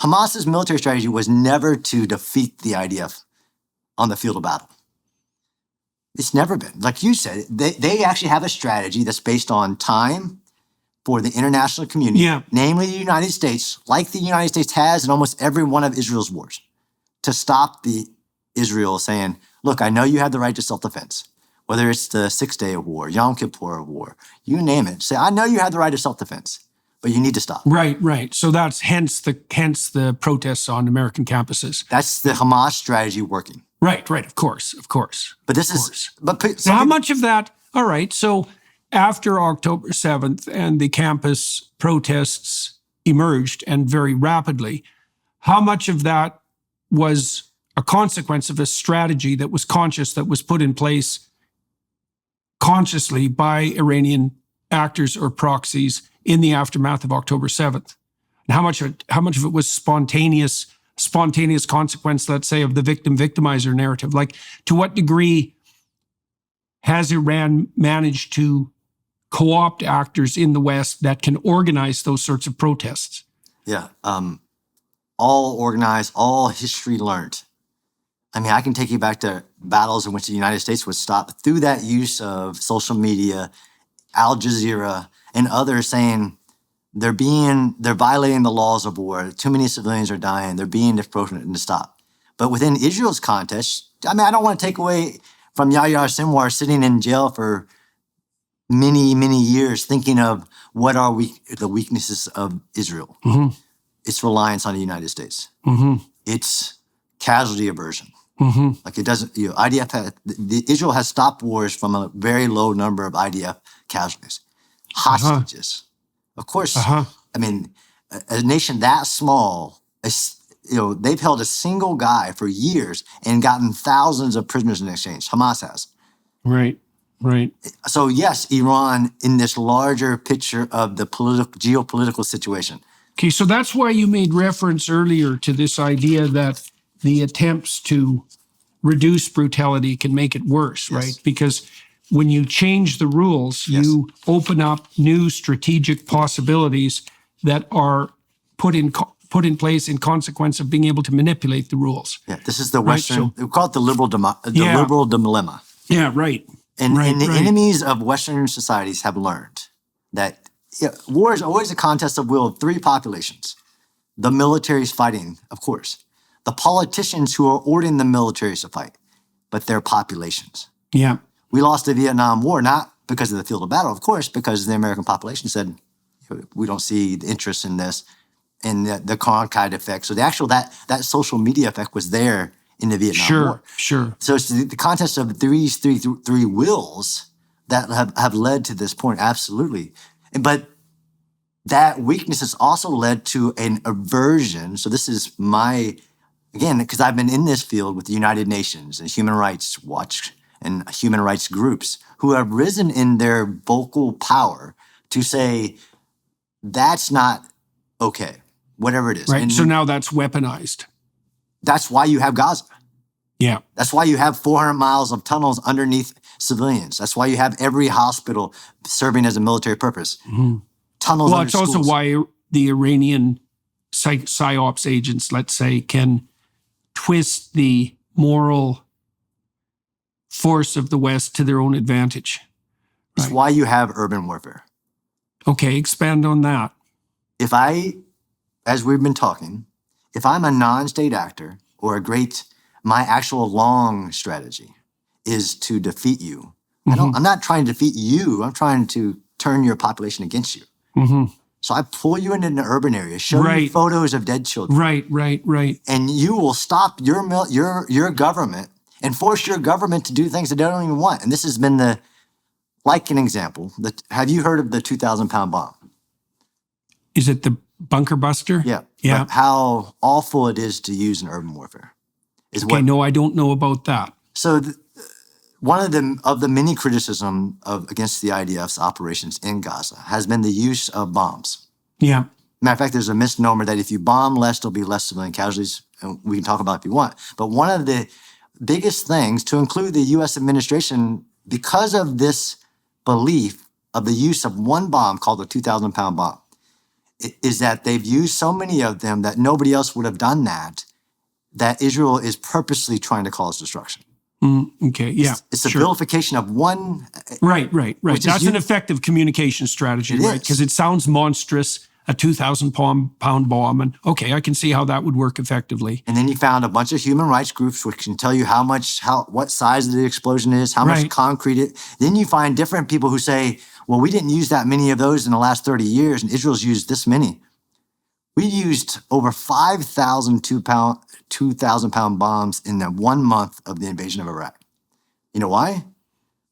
Hamas's military strategy was never to defeat the IDF on the field of battle. It's never been. Like you said, they actually have a strategy that's based on time for the international community, namely the United States, like the United States has in almost every one of Israel's wars, to stop the Israel saying, look, I know you have the right to self-defense, whether it's the 6-Day War, Yom Kippur War, you name it. Say, I know you have the right to self-defense, but you need to stop. Right. So that's hence the protests on American campuses. That's the Hamas strategy working. Right. Of course. But this is, now, how much of that? All right. So after October 7th and the campus protests emerged and very rapidly, how much of that was a consequence of a strategy that was conscious, that was put in place consciously by Iranian actors or proxies in the aftermath of October 7th? And how much of it was spontaneous consequence, let's say, of the victim-victimizer narrative? Like, to what degree has Iran managed to co-opt actors in the West that can organize those sorts of protests? Yeah. All organized, all history learned. I mean, I can take you back to battles in which the United States was stopped through that use of social media, Al Jazeera, and others saying they're violating the laws of war. Too many civilians are dying. They're being disproportionate and to stop. But within Israel's context, I mean, I don't want to take away from Yahya Sinwar sitting in jail for many, many years thinking of what are the weaknesses of Israel. Mm-hmm. It's reliance on the United States. Mm-hmm. It's casualty aversion. Mm-hmm. Like it doesn't, Israel has stopped wars from a very low number of IDF casualties. Hostages. Of course, I mean, a nation that small, they've held a single guy for years and gotten thousands of prisoners in exchange. Hamas has. Right. So yes, Iran in this larger picture of the geopolitical situation. Okay, so that's why you made reference earlier to this idea that the attempts to reduce brutality can make it worse, yes. Right? Because when you change the rules, yes. You open up new strategic possibilities that are put in place in consequence of being able to manipulate the rules. Yeah, this is the Western, we call it the liberal dilemma. Yeah, right. And the enemies of Western societies have learned that war is always a contest of will of three populations. The military's fighting, of course. The politicians who are ordering the militaries to fight, but their populations. Yeah. We lost the Vietnam War, not because of the field of battle, of course, because the American population said, we don't see the interest in this, and the Cronkite effect. So that social media effect was there in the Vietnam War. Sure. So it's the contest of these three wills that have led to this point, absolutely. But that weakness has also led to an aversion. So this is again, because I've been in this field with the United Nations and Human Rights Watch and human rights groups who have risen in their vocal power to say, that's not okay, whatever it is. Right, and so now that's weaponized. That's why you have Gaza. Yeah. That's why you have 400 miles of tunnels underneath civilians. That's why you have every hospital serving as a military purpose. Mm-hmm. Tunnels well, under it's schools. Also why the Iranian PSYOPs agents, let's say, can twist the moral force of the West to their own advantage. It's why you have urban warfare. Okay, expand on that. As we've been talking, if I'm a non-state actor or my actual long strategy is to defeat you. Mm-hmm. I'm not trying to defeat you. I'm trying to turn your population against you. Mm-hmm. So I pull you into an urban area, show you photos of dead children. Right. And you will stop your government and force your government to do things that they don't even want. And this has been like an example. Have you heard of the 2,000-pound bomb? Is it the bunker buster? Yeah. Yeah. But how awful it is to use in urban warfare. No, I don't know about that. So one of the many criticism against the IDF's operations in Gaza has been the use of bombs. Yeah. Matter of fact, there's a misnomer that if you bomb less, there'll be less civilian casualties. And we can talk about it if you want. But one of the biggest things to include the U.S. administration, because of this belief of the use of one bomb called the 2,000-pound bomb, is that they've used so many of them that nobody else would have done that Israel is purposely trying to cause destruction. Okay, yeah. It's a vilification of one. Right. That's an you- effective communication strategy, It right? is. Because it sounds monstrous, a 2,000-pound bomb. And okay, I can see how that would work effectively. And then you found a bunch of human rights groups which can tell you what size the explosion is, how much Right. concrete it. Then you find different people who say, well, we didn't use that many of those in the last 30 years, and Israel's used this many. We used over 5,000 2,000-pound bombs in the 1 month of the invasion of Iraq. You know why?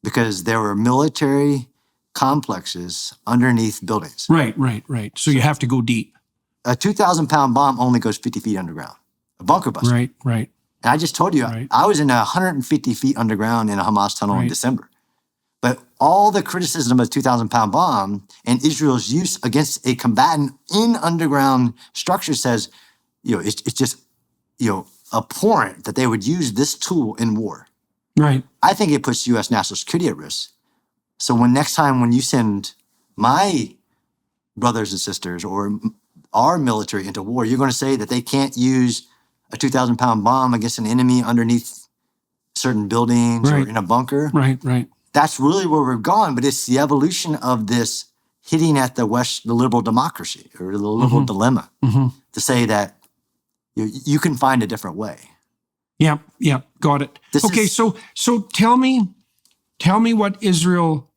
Because there were military complexes underneath buildings. Right. So you have to go deep. A 2,000-pound bomb only goes 50 feet underground. A bunker buster. Right. And I just told you, Right. I was in 150 feet underground in a Hamas tunnel in Right. December. But all the criticism of a 2,000-pound bomb and Israel's use against a combatant in underground structure says, it's just, abhorrent that they would use this tool in war. Right. I think it puts U.S. national security at risk. So next time when you send my brothers and sisters or our military into war, you're going to say that they can't use a 2,000-pound bomb against an enemy underneath certain buildings Right. or in a bunker. Right. That's really where we've gone, but it's the evolution of this hitting at the liberal democracy or the liberal dilemma to say that you can find a different way. Yeah, got it. So tell me what Israel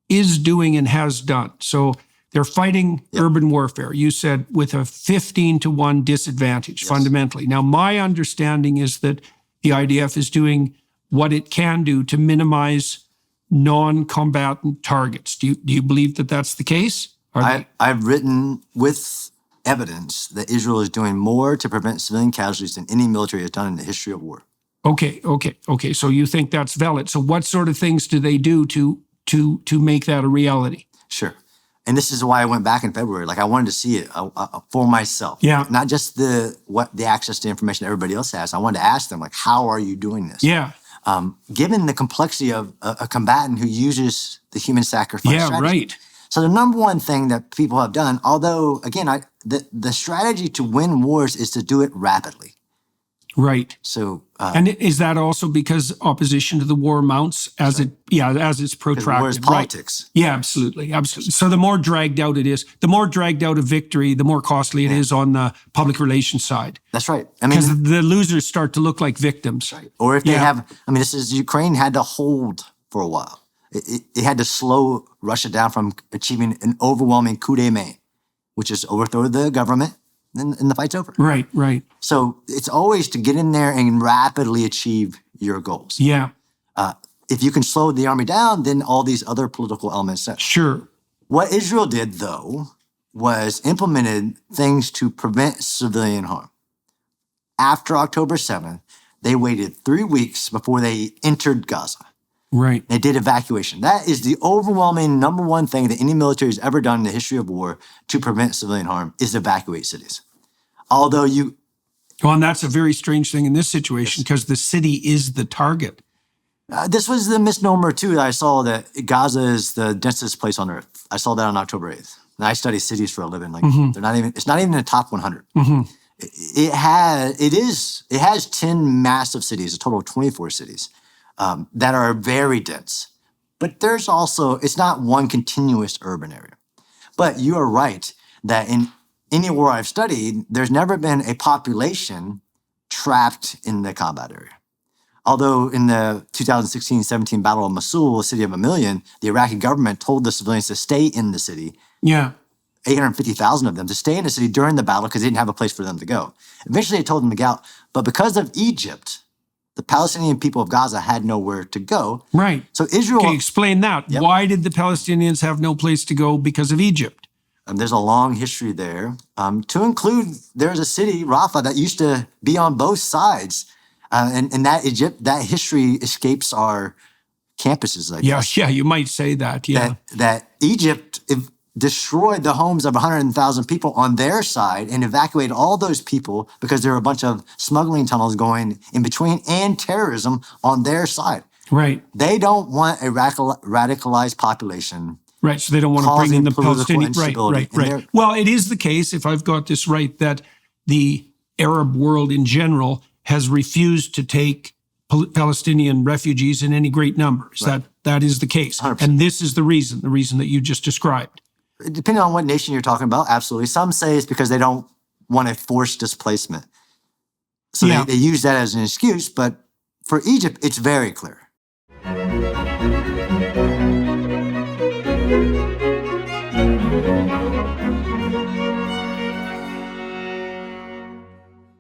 is doing and has done. So they're fighting urban warfare. You said with a 15-to-1 disadvantage, fundamentally. Now, my understanding is that the IDF is doing what it can do to minimize non-combatant targets. Do you believe that that's the case? I've written with evidence that Israel is doing more to prevent civilian casualties than any military has done in the history of war. Okay. So you think that's valid. So what sort of things do they do to make that a reality? Sure. And this is why I went back in February. Like I wanted to see it for myself. Yeah. Not just the access to information everybody else has. I wanted to ask them, like, how are you doing this? Yeah. Given the complexity of a combatant who uses the human sacrifice strategy. Right. So the number one thing that people have done, although, again, the strategy to win wars is to do it rapidly. Right. So, and is that also because opposition to the war mounts as it's protracted? War is politics. Right. Yeah, absolutely. So the more dragged out it is, the more dragged out a victory, the more costly it is on the public relations side. That's right. Because the losers start to look like victims. Right. Or if they have, Ukraine had to hold for a while. It had to slow Russia down from achieving an overwhelming coup d'état, which is overthrow the government, and the fight's over. Right. So it's always to get in there and rapidly achieve your goals. Yeah. If you can slow the army down, then all these other political elements. Sure. What Israel did, though, was implemented things to prevent civilian harm. After October 7th, they waited 3 weeks before they entered Gaza. Right. They did evacuation. That is the overwhelming number one thing that any military has ever done in the history of war to prevent civilian harm is evacuate cities. Although and that's a very strange thing in this situation because the city is the target. This was the misnomer, too, that I saw that Gaza is the densest place on earth. I saw that on October 8th. And I study cities for a living. It's not even in the top 100. It has 10 massive cities, a total of 24 cities. That are very dense. But there's also, it's not one continuous urban area. But you are right that in any war I've studied, there's never been a population trapped in the combat area. Although in the 2016-17 Battle of Mosul, a city of 1 million, the Iraqi government told the civilians to stay in the city. Yeah. 850,000 of them to stay in the city during the battle because they didn't have a place for them to go. Eventually they told them to get out. But because of Egypt, the Palestinian people of Gaza had nowhere to go. Right. So Israel... Okay, explain that. Yep. Why did the Palestinians have no place to go because of Egypt? There's a long history there. To include, there's a city, Rafah, that used to be on both sides. And that history escapes our campuses, I guess. Yeah, you might say that, yeah. That Egypt destroyed the homes of 100,000 people on their side and evacuated all those people because there were a bunch of smuggling tunnels going in between and terrorism on their side. Right. They don't want a radicalized population Right. So they don't want to bring in causing the political Palestinian. Right. instability. Right. And Right. they're- Well, it is the case, if I've got this right, that the Arab world in general has refused to take Palestinian refugees in any great numbers. Right. That is the case. 100%. And this is the reason that you just described. Depending on what nation you're talking about, absolutely. Some say it's because they don't want a forced displacement. So Yeah. they use that as an excuse, but for Egypt, it's very clear.